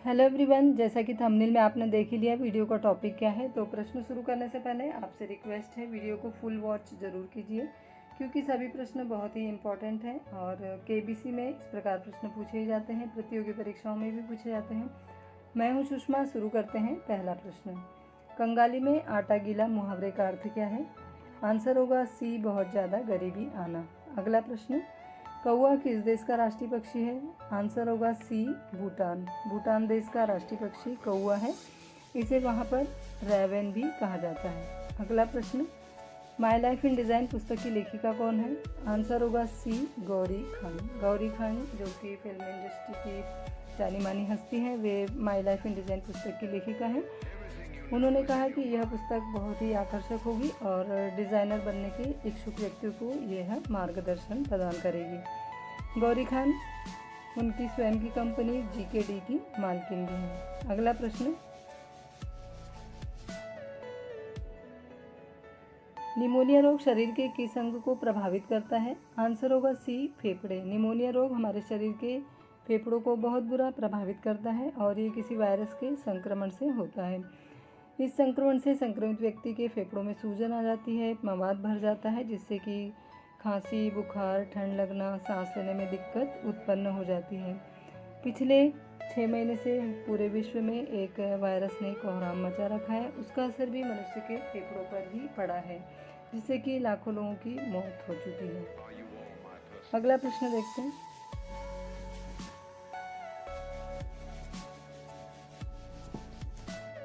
Hello everyone, जैसा कि thumbnail में आपने देख ही लिया वीडियो का टॉपिक क्या है। तो प्रश्न शुरू करने से पहले आपसे रिक्वेस्ट है, वीडियो को फुल वॉच ज़रूर कीजिए क्योंकि सभी प्रश्न बहुत ही इंपॉर्टेंट हैं और केबीसी में इस प्रकार प्रश्न पूछे ही जाते हैं, प्रतियोगी परीक्षाओं में भी पूछे जाते हैं। मैं हूँ सुषमा। शुरू करते हैं। पहला प्रश्न, कंगाली में आटा गीला मुहावरे का अर्थ क्या है? आंसर होगा सी, बहुत ज़्यादा गरीबी आना। अगला प्रश्न, कौवा किस देश का राष्ट्रीय पक्षी है? आंसर होगा सी, भूटान। भूटान देश का राष्ट्रीय पक्षी कौवा है। इसे वहाँ पर रेवन भी कहा जाता है। अगला प्रश्न, माई लाइफ इन डिज़ाइन पुस्तक की लेखिका कौन है? आंसर होगा सी, गौरी खान। गौरी खान जो कि फिल्म इंडस्ट्री की जानी मानी हस्ती है, वे माई लाइफ इन डिज़ाइन पुस्तक की लेखिका हैं। उन्होंने कहा कि यह पुस्तक बहुत ही आकर्षक होगी और डिज़ाइनर बनने के इच्छुक व्यक्तियों को यह मार्गदर्शन प्रदान करेगी। गौरी खान उनकी स्वयं की कंपनी GKD की मालकिन भी है। अगला प्रश्न, निमोनिया रोग शरीर के किस अंग को प्रभावित करता है? आंसर होगा सी, फेफड़े। निमोनिया रोग हमारे शरीर के फेफड़ों को बहुत बुरा प्रभावित करता है और ये किसी वायरस के संक्रमण से होता है। इस संक्रमण से संक्रमित व्यक्ति के फेफड़ों में सूजन आ जाती है, मवाद भर जाता है, जिससे कि खांसी, बुखार, ठंड लगना, सांस लेने में दिक्कत उत्पन्न हो जाती है। पिछले 6 महीने से पूरे विश्व में एक वायरस ने कोहराम मचा रखा है। उसका असर भी मनुष्य के फेफड़ों पर ही पड़ा है, जिससे कि लाखों लोगों की मौत हो चुकी है। अगला प्रश्न देखते हैं।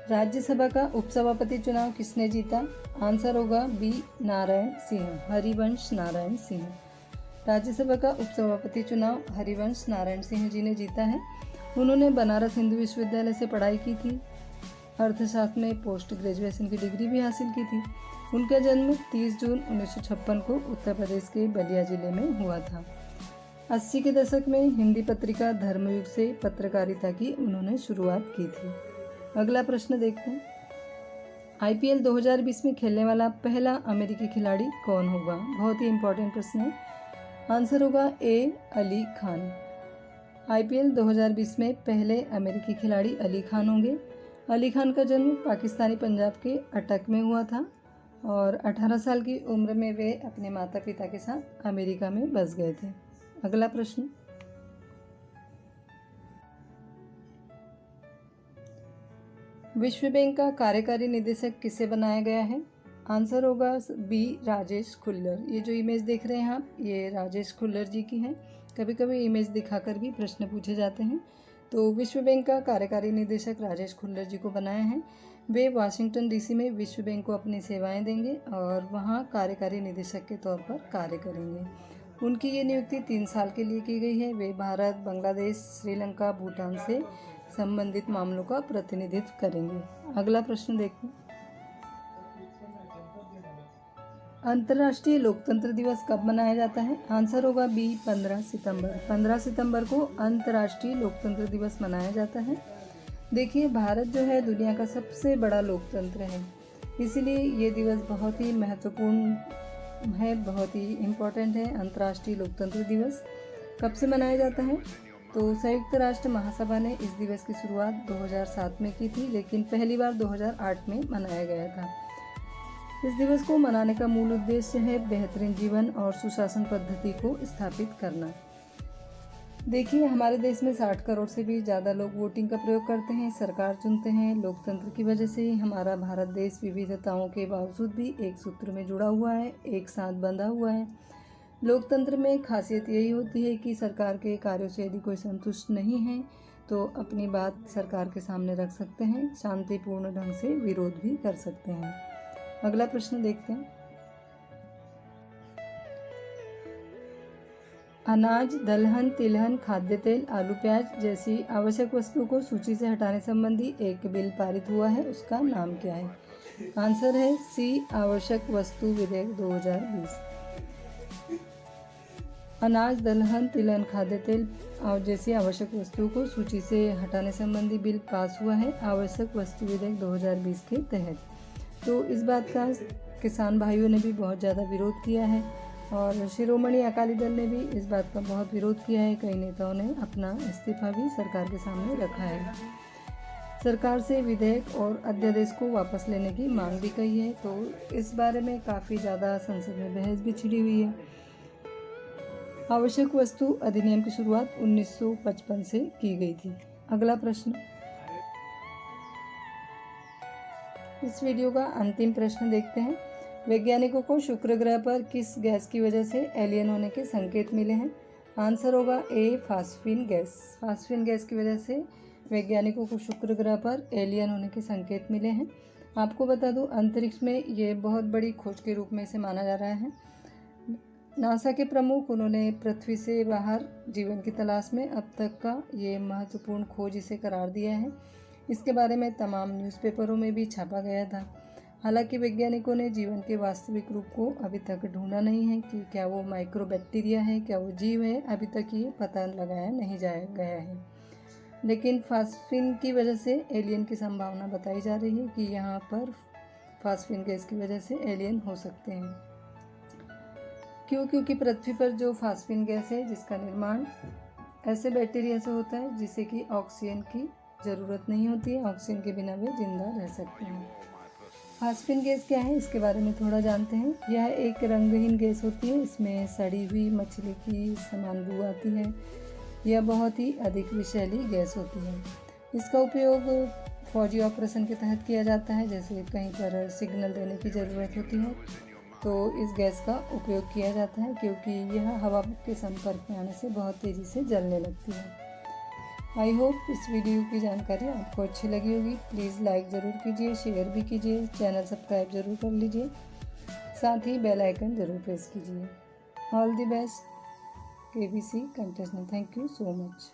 राज्यसभा का उपसभापति चुनाव किसने जीता? आंसर होगा बी, नारायण सिंह, हरिवंश नारायण सिंह। राज्यसभा का उपसभापति चुनाव हरिवंश नारायण सिंह जी ने जीता है। उन्होंने बनारस हिंदू विश्वविद्यालय से पढ़ाई की थी। अर्थशास्त्र में पोस्ट ग्रेजुएशन की डिग्री भी हासिल की थी। उनका जन्म 30 जून 1956 को उत्तर प्रदेश के बलिया जिले में हुआ था। 80 के दशक में हिंदी पत्रिका धर्मयुग से पत्रकारिता की उन्होंने शुरुआत की थी। अगला प्रश्न देखते हैं। IPL 2020 में खेलने वाला पहला अमेरिकी खिलाड़ी कौन होगा? बहुत ही इंपॉर्टेंट प्रश्न है। आंसर होगा ए, अली खान। IPL 2020 में पहले अमेरिकी खिलाड़ी अली खान होंगे। अली खान का जन्म पाकिस्तानी पंजाब के अटक में हुआ था और 18 साल की उम्र में वे अपने माता पिता के साथ अमेरिका में बस गए थे। अगला प्रश्न, विश्व बैंक का कार्यकारी निदेशक किसे बनाया गया है? आंसर होगा बी, राजेश खुल्लर। ये जो इमेज देख रहे हैं आप, ये राजेश खुल्लर जी की है। कभी कभी इमेज दिखाकर भी प्रश्न पूछे जाते हैं। तो विश्व बैंक का कार्यकारी निदेशक राजेश खुल्लर जी को बनाया है। वे वाशिंगटन DC में विश्व बैंक को अपनी सेवाएं देंगे और वहाँ कार्यकारी निदेशक के तौर पर कार्य करेंगे। उनकी ये नियुक्ति 3 साल के लिए की गई है। वे भारत, बांग्लादेश, श्रीलंका, भूटान से संबंधित मामलों का प्रतिनिधित्व करेंगे। अगला प्रश्न देखते हैं। अंतर्राष्ट्रीय लोकतंत्र दिवस कब मनाया जाता है? आंसर होगा बी, 15 सितंबर। 15 सितंबर को अंतर्राष्ट्रीय लोकतंत्र दिवस मनाया जाता है। देखिए, भारत जो है दुनिया का सबसे बड़ा लोकतंत्र है, इसलिए ये दिवस बहुत ही महत्वपूर्ण है, बहुत ही इम्पोर्टेंट है। अंतर्राष्ट्रीय लोकतंत्र दिवस कब से मनाया जाता है? तो संयुक्त राष्ट्र महासभा ने इस दिवस की शुरुआत 2007 में की थी, लेकिन पहली बार 2008 में मनाया गया था। इस दिवस को मनाने का मूल उद्देश्य है बेहतरीन जीवन और सुशासन पद्धति को स्थापित करना। देखिए, हमारे देश में 60 करोड़ से भी ज़्यादा लोग वोटिंग का प्रयोग करते हैं, सरकार चुनते हैं। लोकतंत्र की वजह से ही हमारा भारत देश विविधताओं के बावजूद भी एक सूत्र में जुड़ा हुआ है, एक साथ बंधा हुआ है। लोकतंत्र में खासियत यही होती है कि सरकार के कार्यों से यदि कोई संतुष्ट नहीं है तो अपनी बात सरकार के सामने रख सकते हैं, शांतिपूर्ण ढंग से विरोध भी कर सकते हैं। अगला प्रश्न देखते हैं। अनाज, दलहन, तिलहन, खाद्य तेल, आलू, प्याज जैसी आवश्यक वस्तुओं को सूची से हटाने संबंधी एक बिल पारित हुआ है, उसका नाम क्या है? आंसर है सी, आवश्यक वस्तु विधेयक 2020। अनाज, दलहन, तिलहन, खाद्य तेल जैसी आवश्यक वस्तुओं को सूची से हटाने संबंधी बिल पास हुआ है आवश्यक वस्तु विधेयक 2020 के तहत। तो इस बात का किसान भाइयों ने भी बहुत ज़्यादा विरोध किया है और शिरोमणि अकाली दल ने भी इस बात का बहुत विरोध किया है। कई नेताओं ने अपना इस्तीफा भी सरकार के सामने रखा है। सरकार से विधेयक और अध्यादेश को वापस लेने की मांग भी की है। तो इस बारे में काफ़ी ज़्यादा संसद में बहस भी छिड़ी हुई है। आवश्यक वस्तु अधिनियम की शुरुआत 1955 से की गई थी। अगला प्रश्न, इस वीडियो का अंतिम प्रश्न देखते हैं। वैज्ञानिकों को शुक्र ग्रह पर किस गैस की वजह से एलियन होने के संकेत मिले हैं? आंसर होगा ए, फास्फीन गैस। फास्फीन गैस की वजह से वैज्ञानिकों को शुक्र ग्रह पर एलियन होने के संकेत मिले हैं। आपको बता दूं, अंतरिक्ष में ये बहुत बड़ी खोज के रूप में इसे माना जा रहा है। नासा के प्रमुख, उन्होंने पृथ्वी से बाहर जीवन की तलाश में अब तक का ये महत्वपूर्ण खोज इसे करार दिया है। इसके बारे में तमाम न्यूज़पेपरों में भी छापा गया था। हालांकि वैज्ञानिकों ने जीवन के वास्तविक रूप को अभी तक ढूंढा नहीं है कि क्या वो माइक्रोबैक्टीरिया है, क्या वो जीव है, अभी तक ये पता लगाया नहीं गया है। लेकिन फास्फीन की वजह से एलियन की संभावना बताई जा रही है कि यहाँ पर फास्फीन गैस की वजह से एलियन हो सकते हैं। क्यों? क्योंकि पृथ्वी पर जो फास्फीन गैस है, जिसका निर्माण ऐसे बैक्टीरिया से होता है जिसे कि ऑक्सीजन की ज़रूरत नहीं होती है, ऑक्सीजन के बिना वे जिंदा रह सकते हैं। फास्फीन गैस क्या है, इसके बारे में थोड़ा जानते हैं। यह एक रंगहीन गैस होती है। इसमें सड़ी हुई मछली की समान बू आती है। यह बहुत ही अधिक विषैली गैस होती है। इसका उपयोग फौजी ऑपरेशन के तहत किया जाता है। जैसे कहीं पर सिग्नल देने की ज़रूरत होती है तो इस गैस का उपयोग किया जाता है, क्योंकि यह हवा के संपर्क में आने से बहुत तेज़ी से जलने लगती है। आई होप इस वीडियो की जानकारी आपको अच्छी लगी होगी। प्लीज़ लाइक ज़रूर कीजिए, शेयर भी कीजिए, चैनल सब्सक्राइब ज़रूर कर लीजिए, साथ ही बेल आइकन ज़रूर प्रेस कीजिए। All the best KBC contestant. Thank you so much.